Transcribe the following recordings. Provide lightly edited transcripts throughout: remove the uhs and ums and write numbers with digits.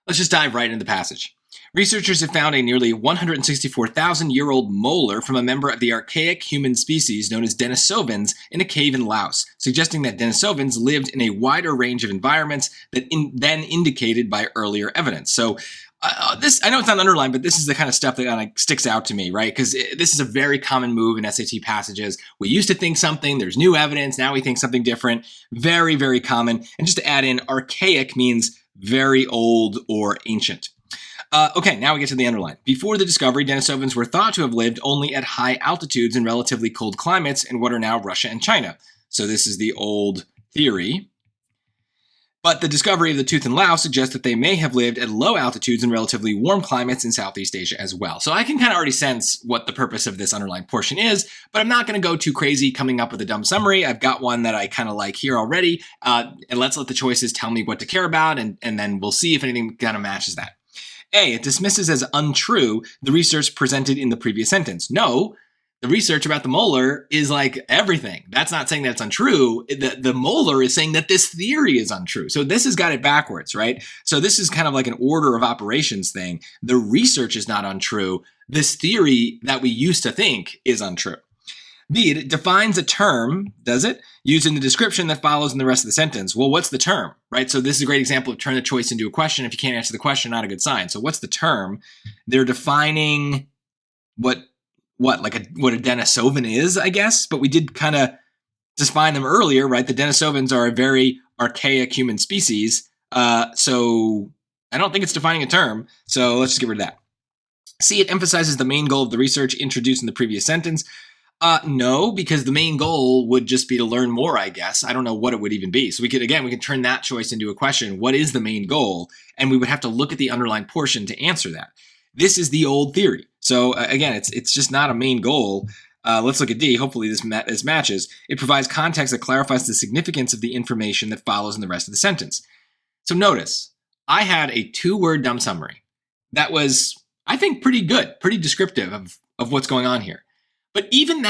Let's just dive right into the passage. Researchers have found a nearly 164,000-year-old molar from a member of the archaic human species known as Denisovans in a cave in Laos, suggesting that Denisovans lived in a wider range of environments than indicated by earlier evidence. So this, I know it's not underlined, but this is the kind of stuff that kind of sticks out to me, right? Because this is a very common move in SAT passages. We used to think something, there's new evidence, now we think something different. Very, very common. And just to add in, archaic means very old or ancient. Okay, now we get to the underline. Before the discovery, Denisovans were thought to have lived only at high altitudes in relatively cold climates in what are now Russia and China. So this is the old theory. But the discovery of the tooth in Laos suggests that they may have lived at low altitudes in relatively warm climates in Southeast Asia as well. So I can kind of already sense what the purpose of this underlined portion is, but I'm not going to go too crazy coming up with a dumb summary. I've got one that I kind of like here already, and let's let the choices tell me what to care about, and then we'll see if anything kind of matches that. A, it dismisses as untrue the research presented in the previous sentence. No, the research about the molar is like everything. That's not saying that it's untrue. The molar is saying that this theory is untrue. So this has got it backwards, right? So this is kind of like an order of operations thing. The research is not untrue. This theory that we used to think is untrue. B, it defines a term, does it, used in the description that follows in the rest of the sentence. Well, what's the term, right? So this is a great example of turn the choice into a question. If you can't answer the question, not a good sign. So what's the term? They're defining what a Denisovan is, I guess, but we did kind of define them earlier, right? The Denisovans are a very archaic human species. So I don't think it's defining a term. So let's just get rid of that. C, it emphasizes the main goal of the research introduced in the previous sentence. No, because the main goal would just be to learn more, I guess. I don't know what it would even be. So we could turn that choice into a question. What is the main goal? And we would have to look at the underlined portion to answer that. This is the old theory. So again, it's just not a main goal. Let's look at D. Hopefully this matches. It provides context that clarifies the significance of the information that follows in the rest of the sentence. So notice, I had a 2-word dumb summary. That was, I think, pretty good, pretty descriptive of what's going on here. But even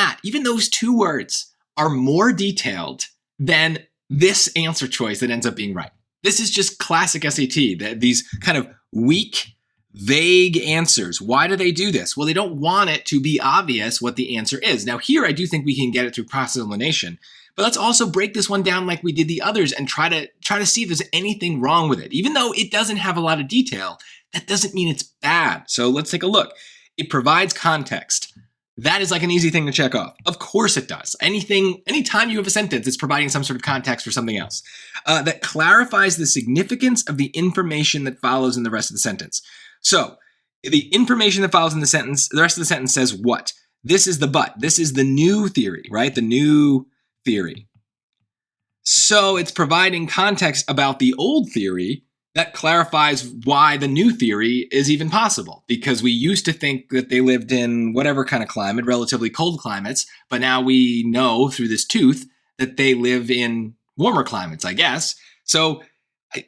those 2 words are more detailed than this answer choice that ends up being right. This is just classic SAT, these kind of weak, vague answers. Why do they do this? Well, they don't want it to be obvious what the answer is. Now here, I do think we can get it through process elimination, but let's also break this one down like we did the others and try to see if there's anything wrong with it. Even though it doesn't have a lot of detail, that doesn't mean it's bad. So let's take a look. It provides context. That is like an easy thing to check off. Of course it does. Anytime you have a sentence, it's providing some sort of context for something else. That clarifies the significance of the information that follows in the rest of the sentence. So the information that follows in the sentence, the rest of the sentence says what? This is the but. This is the new theory, right? The new theory. So it's providing context about the old theory that clarifies why the new theory is even possible, because we used to think that they lived in whatever kind of climate, relatively cold climates, but now we know through this tooth that they live in warmer climates, I guess. So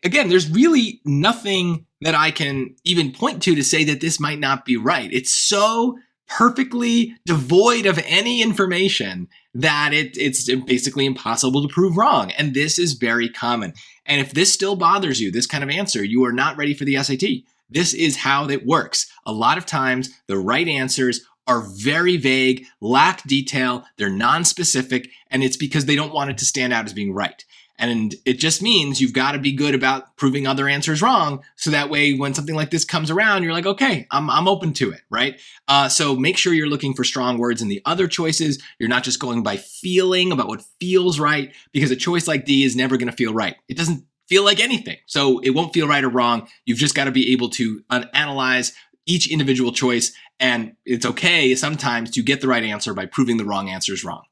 again, there's really nothing that I can even point to say that this might not be right. It's so perfectly devoid of any information that it's basically impossible to prove wrong. And this is very common. And if this still bothers you, this kind of answer, you are not ready for the SAT. This is how it works. A lot of times, the right answers are very vague, lack detail, they're non-specific, and it's because they don't want it to stand out as being right. And it just means you've got to be good about proving other answers wrong, so that way when something like this comes around, you're like, okay, I'm open to it, right? So make sure you're looking for strong words in the other choices. You're not just going by feeling about what feels right, because a choice like D is never going to feel right. It doesn't feel like anything, so it won't feel right or wrong. You've just got to be able to analyze each individual choice, and it's okay sometimes to get the right answer by proving the wrong answers wrong.